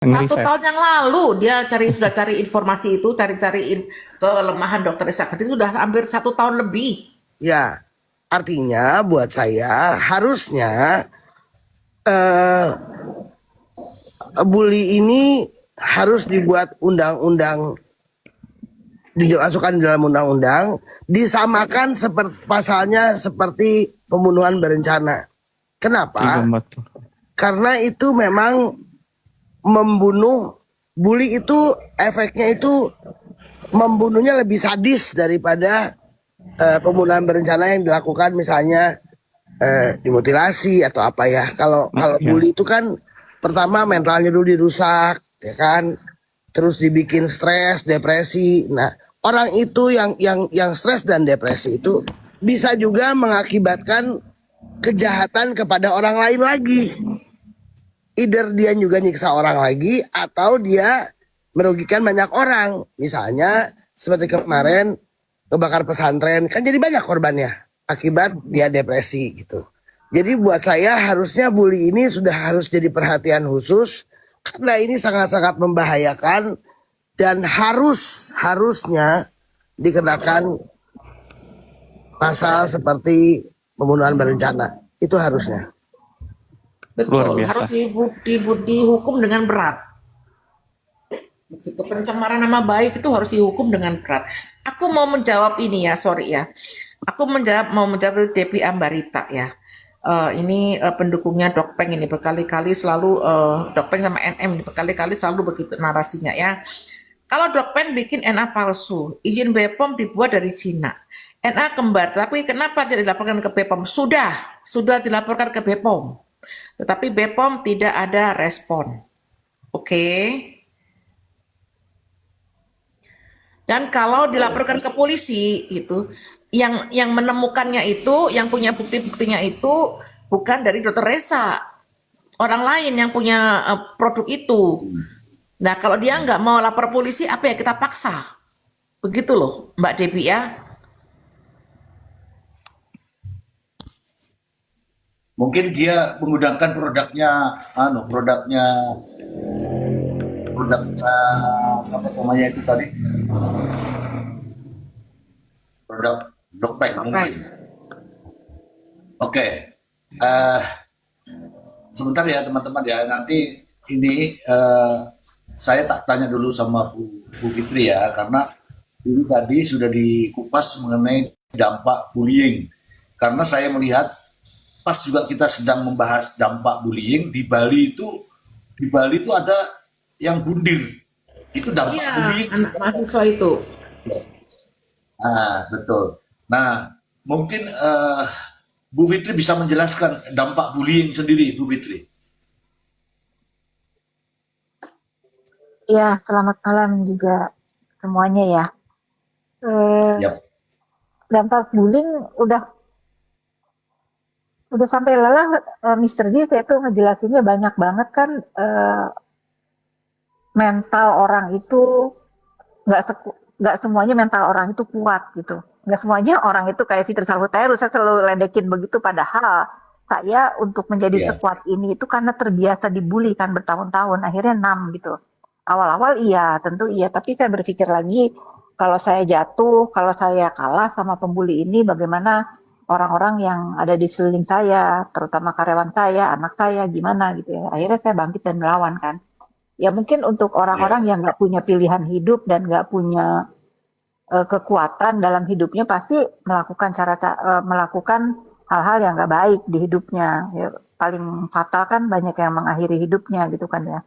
Satu ngeriset. tahun yang lalu dia sudah cari informasi itu, kelemahan dokter Sakti itu sudah hampir 1 tahun lebih. Ya, artinya buat saya harusnya eh, bully ini harus dibuat undang-undang, dimasukkan di dalam undang-undang, disamakan seperti pasalnya seperti pembunuhan berencana. Iya Kenapa? betul. Karena itu memang membunuh, bully itu efeknya itu membunuhnya lebih sadis daripada pembunuhan berencana yang dilakukan misalnya dimutilasi atau apa ya. Kalau kalau Ya. bully itu kan pertama mentalnya dulu dirusak, ya kan, terus dibikin stres, depresi. Nah, orang itu yang stres dan depresi itu bisa juga mengakibatkan kejahatan kepada orang lain lagi. Either dia juga nyiksa orang lagi atau dia merugikan banyak orang. Misalnya seperti kemarin kebakar pesantren, kan jadi banyak korbannya akibat dia depresi gitu. Jadi buat saya harusnya bully ini sudah harus jadi perhatian khusus karena ini sangat-sangat membahayakan dan harusnya dikenakan pasal seperti pembunuhan berencana. Itu harusnya. Luar Betul, harus biasa. dihukum dengan berat. Begitu pencemaran nama baik itu harus dihukum dengan berat. Aku mau menjawab ini ya, sorry ya. Aku mau menjawab Depi Ambarita ya. Ini pendukungnya Dokpeng ini berkali-kali selalu Dokpeng sama NM ini berkali-kali selalu begitu narasinya ya. Kalau Dokpeng bikin NA palsu, izin BPOM dibuat dari Cina. NA kembar, tapi kenapa tidak dilaporkan ke BPOM? Sudah dilaporkan ke BPOM. Tetapi BPOM tidak ada respon. Oke. Dan kalau dilaporkan ke polisi itu yang menemukannya itu, yang punya bukti-buktinya itu bukan dari Dokter Resa, orang lain yang punya produk itu. Nah, kalau dia nggak mau lapor polisi, apa ya kita paksa? Begitu loh, Mbak Debi ya. Mungkin dia menggunakan produknya sampai namanya itu tadi, produk Dokpeng mungkin. Oke. Oke. Eh, Sebentar ya teman-teman ya. Nanti ini saya tak tanya dulu sama Bu Fitri ya, karena ini tadi sudah dikupas mengenai dampak bullying. Karena saya melihat pas juga kita sedang membahas dampak bullying di Bali itu ada yang bundir. Itu dampak Iya, bullying. anak mahasiswa itu. Ah, betul. Nah, mungkin Bu Fitri bisa menjelaskan dampak bullying sendiri, Bu Fitri. Ya, selamat malam juga semuanya ya. Eh, Yap. Dampak bullying udah sampai lelah, Mr. J, saya tuh ngejelasinnya banyak banget kan. Mental orang itu nggak semuanya mental orang itu kuat gitu. Nggak semuanya orang itu kayak Fitri Salhuteru, saya selalu ledekin begitu, padahal saya untuk menjadi Ya. sekuat ini itu karena terbiasa dibully kan bertahun-tahun, akhirnya gitu. Awal-awal iya, tentu iya, tapi saya berpikir lagi, kalau saya jatuh, kalau saya kalah sama pembuli ini, bagaimana orang-orang yang ada di sekeliling saya, terutama karyawan saya, anak saya, gimana gitu ya. Akhirnya saya bangkit dan melawan kan. Ya mungkin untuk orang-orang Ya. yang nggak punya pilihan hidup dan nggak punya kekuatan dalam hidupnya, pasti melakukan hal-hal yang nggak baik di hidupnya. Ya, paling fatal kan banyak yang mengakhiri hidupnya gitu kan ya.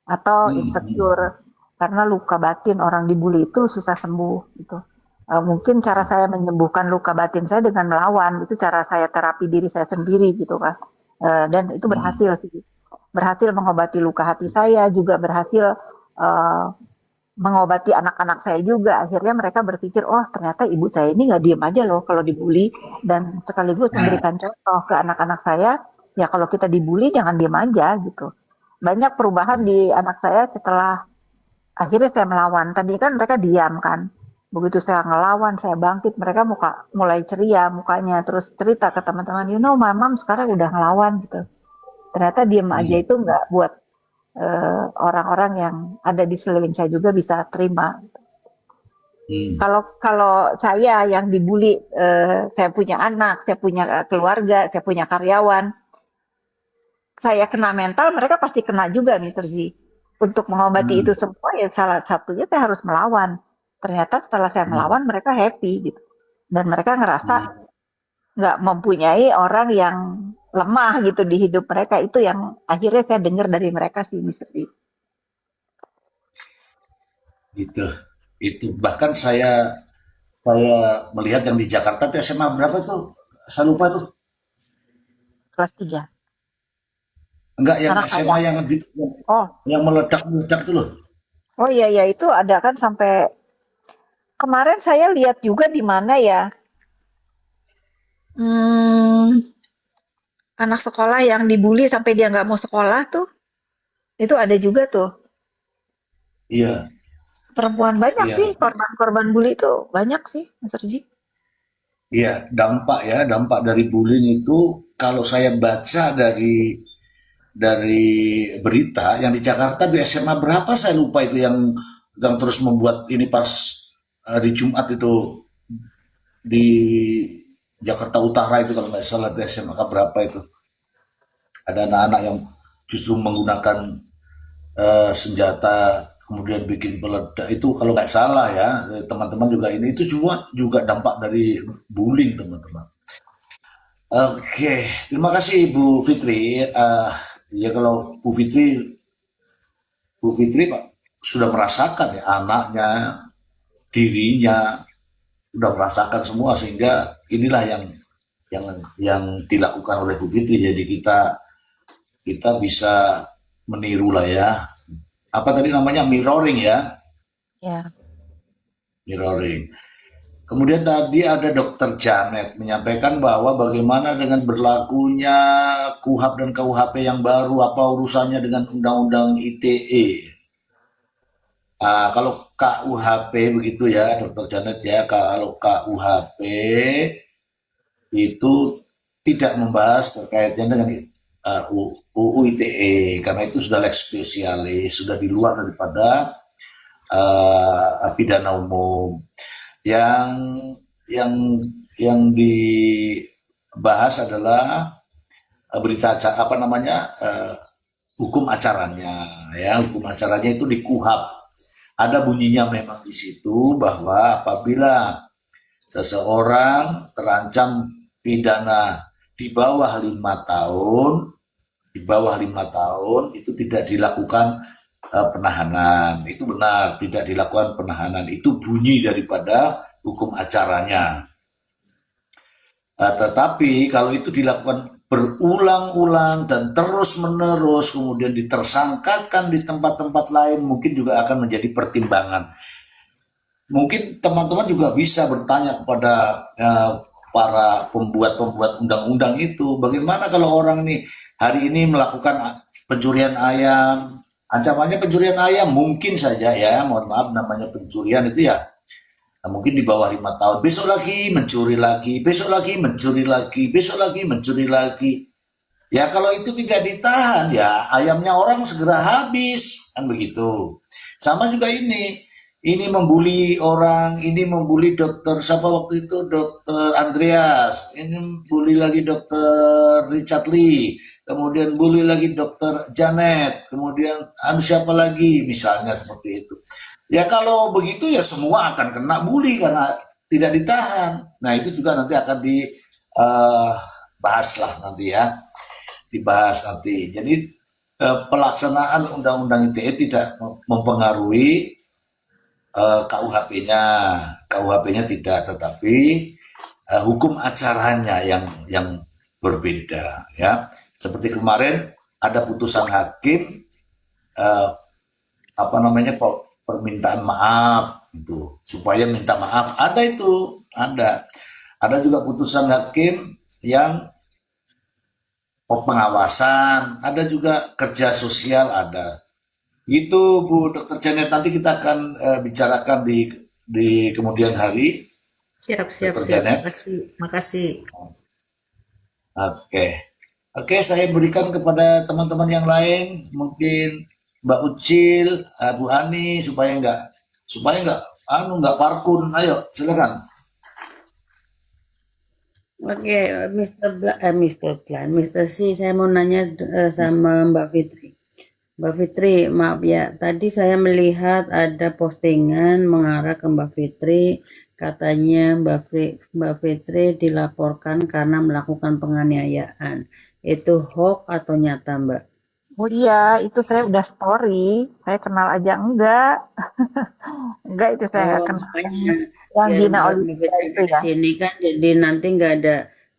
Atau Hmm. insecure karena luka batin orang dibully itu susah sembuh gitu. Mungkin cara saya menyembuhkan luka batin saya dengan melawan, itu cara saya terapi diri saya sendiri gitu kan. Dan itu Hmm. berhasil sih, berhasil mengobati luka hati saya, juga berhasil uh, mengobati anak-anak saya juga. Akhirnya mereka berpikir, oh ternyata ibu saya ini nggak diem aja loh kalau dibully, dan sekaligus memberikan contoh ke anak-anak saya, ya kalau kita dibully jangan diem aja gitu. Banyak perubahan di anak saya setelah akhirnya saya melawan. Tadi kan mereka diam kan. Begitu saya ngelawan, saya bangkit, mereka mulai ceria mukanya, terus cerita ke teman-teman, you know, mamam sekarang udah ngelawan gitu. Ternyata diem aja Hmm. itu nggak buat orang-orang yang ada di sekeliling saya juga bisa terima. Hmm. Kalau kalau saya yang dibully, saya punya anak, saya punya keluarga, saya punya karyawan, saya kena mental, mereka pasti kena juga, Mr. Z. Untuk mengobati Hmm. itu semua, ya salah satunya saya harus melawan. Ternyata setelah saya Hmm. melawan, mereka happy gitu. Dan mereka ngerasa Hmm. nggak mempunyai orang yang lemah gitu di hidup mereka. Itu yang akhirnya saya dengar dari mereka sih, Mr. Z. Gitu. Itu bahkan saya melihat yang di Jakarta tuh SMA berapa tuh? Saya lupa tuh. Kelas 3. Enggak, yang Anak saya. SMA Oh, yang meledak-meledak tuh loh. oh iya, ya itu ada kan sampai kemarin saya lihat juga di mana ya. Hmm, anak sekolah yang dibully sampai dia nggak mau sekolah tuh, itu ada juga tuh. Iya, Perempuan banyak sih, iya, korban-korban bully itu banyak sih, Mas Riji. iya. Dampak dari bullying itu kalau saya baca dari berita yang di Jakarta di SMA berapa saya lupa itu yang terus membuat ini pas hari Jumat itu di Jakarta Utara itu kalau nggak salah itu SMA berapa itu ada anak-anak yang justru menggunakan senjata kemudian bikin peledak itu kalau nggak salah ya teman-teman juga ini itu semua juga dampak dari bullying teman-teman. Oke, terima kasih Bu Fitri. Ya kalau Bu Fitri Pak sudah merasakan ya anaknya, dirinya sudah merasakan semua sehingga inilah yang yang dilakukan oleh Bu Fitri. Jadi kita kita bisa meniru lah ya. Apa tadi namanya mirroring ya, Ya, mirroring. Kemudian tadi ada Dokter Janet menyampaikan bahwa bagaimana dengan berlakunya KUHP dan KUHP yang baru, apa urusannya dengan Undang-Undang ITE. Kalau KUHP begitu ya, Dokter Janet ya, kalau KUHP itu tidak membahas terkaitnya dengan UU ITE karena itu sudah lex spesialis, sudah di luar daripada pidana umum. Yang yang yang dibahas adalah berita apa namanya hukum acaranya ya hukum acaranya itu di KUHP ada bunyinya memang di situ bahwa apabila seseorang terancam pidana di bawah 5 tahun itu tidak dilakukan penahanan. Itu benar, tidak dilakukan penahanan. Itu bunyi daripada hukum acaranya. Tetapi kalau itu dilakukan berulang-ulang dan terus-menerus kemudian ditersangkakan di tempat-tempat lain mungkin juga akan menjadi pertimbangan. Mungkin teman-teman juga bisa bertanya kepada para pembuat-pembuat undang-undang itu, bagaimana kalau orang ini hari ini melakukan pencurian ayam, ancamannya pencurian ayam mungkin saja ya, mohon maaf namanya pencurian itu ya, nah, mungkin di bawah 5 tahun, besok lagi mencuri lagi, besok lagi mencuri lagi, besok lagi mencuri lagi. Ya kalau itu tidak ditahan ya ayamnya orang segera habis kan begitu. Sama juga ini membuli orang, ini membuli dokter siapa waktu itu dokter Andreas, ini bully lagi dokter Richard Lee, kemudian bully lagi dokter Janet, kemudian siapa lagi misalnya seperti itu. Ya kalau begitu ya semua akan kena bully karena tidak ditahan. Nah itu juga nanti akan dibahas lah nanti ya, dibahas nanti. Jadi pelaksanaan Undang-Undang ITE tidak mempengaruhi KUHP-nya, KUHP-nya tidak, tetapi hukum acaranya yang berbeda ya. Seperti kemarin ada putusan hakim apa namanya permintaan maaf itu supaya minta maaf ada itu ada juga putusan hakim yang pengawasan ada juga kerja sosial ada. Itu Bu Dokter Janet nanti kita akan bicarakan di kemudian hari. Siap, siap, Dokter siap. Janet. Makasih, makasih. Oke. Oke, saya berikan kepada teman-teman yang lain mungkin Mbak Ucil, Bu Hani supaya nggak parkun. Ayo, silakan. Oke, Mr. C, saya mau nanya sama Mbak Fitri. Mbak Fitri, maaf ya, tadi saya melihat ada postingan mengarah ke Mbak Fitri, katanya Mbak Fitri dilaporkan karena melakukan penganiayaan. Itu hoax atau nyata, Mbak? Oh iya, itu saya udah story. Saya kenal aja enggak. Enggak, itu saya nggak Oh, kenal. makanya Yang biar Gina Mbak Olivia Fitri itu di ya. sini kan, jadi nanti nggak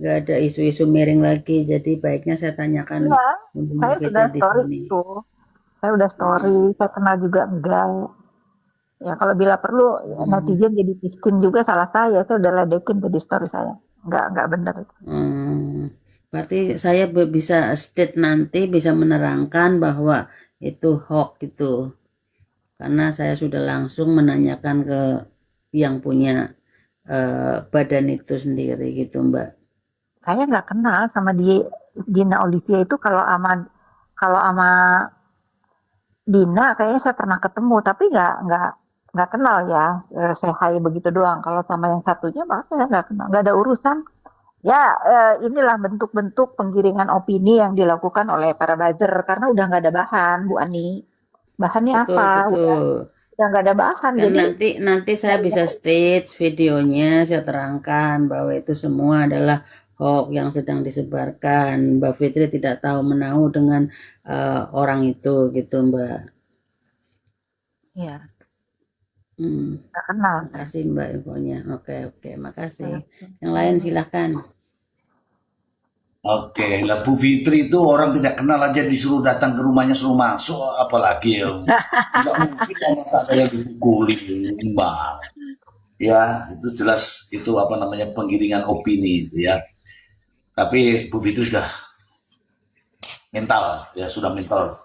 ada isu-isu miring lagi. Jadi baiknya saya tanyakan Iya, untuk saya Mbak sudah Fitri di story sini. itu. Saya udah story, Hmm. saya kenal juga enggak. Ya kalau bila perlu ya, Hmm. netizen jadi miskin juga salah saya. Saya udah ledekin tuh di story saya. Enggak benar itu. Hmm, berarti saya bisa state nanti bisa menerangkan bahwa itu hoax gitu, karena saya sudah langsung menanyakan ke yang punya badan itu sendiri gitu, Mbak. Saya nggak kenal sama Gina Olivia itu kalau ama Dina kayaknya saya pernah ketemu tapi nggak kenal ya. Saya hai begitu doang. Kalau sama yang satunya malah saya nggak kenal, nggak ada urusan. Ya, inilah bentuk-bentuk penggiringan opini yang dilakukan oleh para buzzer karena udah nggak ada bahan, Bu Ani. Bahannya Betul, apa? betul. Udah nggak ada bahan, Kan jadi nanti ya, saya bisa stage videonya, saya terangkan bahwa itu semua adalah hoax yang sedang disebarkan. Mbak Fitri tidak tahu menahu dengan orang itu gitu, Mbak. ya Hmm. nggak kenal saya. Makasih Mbak infonya. Oke, oke, makasih. Yang lain Hmm. silahkan. Oke, lah Bu Fitri itu orang tidak kenal aja disuruh datang ke rumahnya suruh masuk, apalagi ya. Nggak mungkin orang ada yang dipukuli, Mbak. Ya, itu jelas itu apa namanya penggiringan opini gitu ya. Tapi Bu Fitri sudah mental, ya sudah mental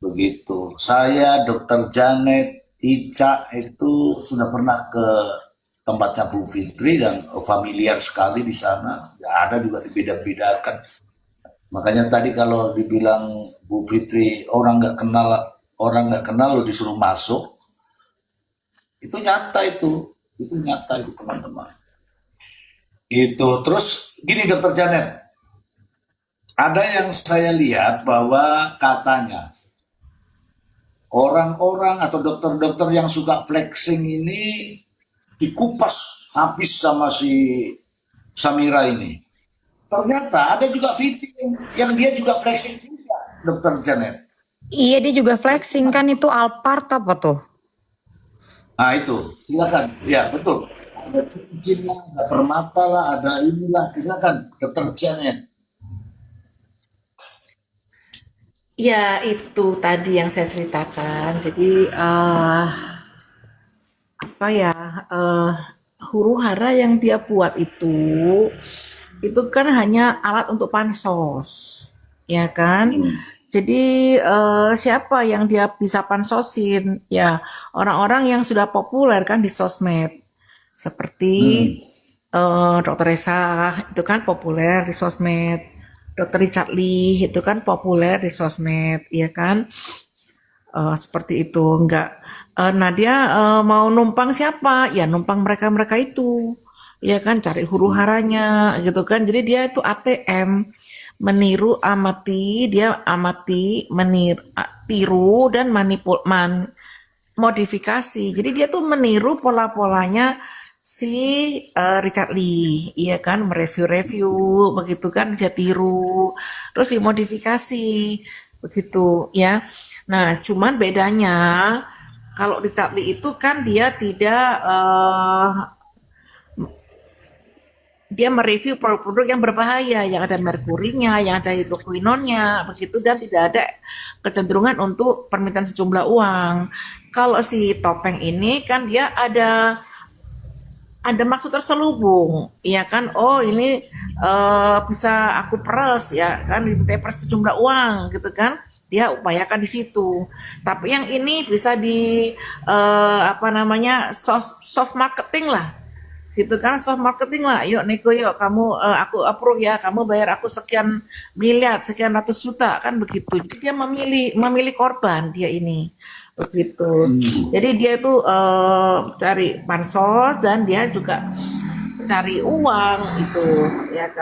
begitu. Saya, Dokter Janet, Ica itu sudah pernah ke tempatnya Bu Fitri dan familiar sekali di sana. Ya, ada juga dibeda-bedakan. Makanya tadi kalau dibilang Bu Fitri orang nggak kenal lo disuruh masuk, itu nyata itu teman-teman. Gitu. Terus gini Dokter Janet, ada yang saya lihat bahwa katanya orang-orang atau dokter-dokter yang suka flexing ini dikupas habis sama si Samira ini. Ternyata ada juga Fitri yang dia juga flexing juga, Dokter Janet. Iya, dia juga flexing kan, itu Alphard apa tuh? Nah itu, silakan. Ya betul. Ada cincin lah, ada permata lah, ada inilah. Silakan, Dokter Janet. Ya, itu tadi yang saya ceritakan. Jadi, apa ya, huru hara yang dia buat itu kan hanya alat untuk pansos, ya kan? Jadi, siapa yang dia bisa pansosin? Ya, orang-orang yang sudah populer kan di sosmed. Seperti Dokter Resa itu kan populer di sosmed. Dokter Richard Lee itu kan populer di sosmed, ya kan? Seperti itu, enggak. Nah dia mau numpang siapa? Ya numpang mereka-mereka itu, ya kan? Cari huru haranya, gitu kan? Jadi dia itu ATM, dia amati, tiru dan modifikasi. Jadi dia tuh meniru pola-polanya si Richard Lee, iya kan, mereview-review, begitu kan, dia tiru, terus dimodifikasi, begitu ya. Nah, cuman bedanya kalau Richard Lee itu kan dia tidak dia mereview produk-produk yang berbahaya, yang ada merkurinya, yang ada hidroquinonnya, begitu, dan tidak ada kecenderungan untuk permintaan sejumlah uang. Kalau si Topeng ini kan dia ada maksud terselubung, ya kan? Oh ini bisa aku peres, ya kan? Diperes sejumlah uang, gitu kan? Dia upayakan di situ. Tapi yang ini bisa di apa namanya soft marketing lah, gitu kan, soft marketing lah, yuk nego yuk kamu, aku approve ya, kamu bayar aku sekian miliar, sekian ratus juta, kan begitu. Jadi dia memilih korban dia ini, begitu. Jadi dia itu cari bansos dan dia juga cari uang itu, ya kan.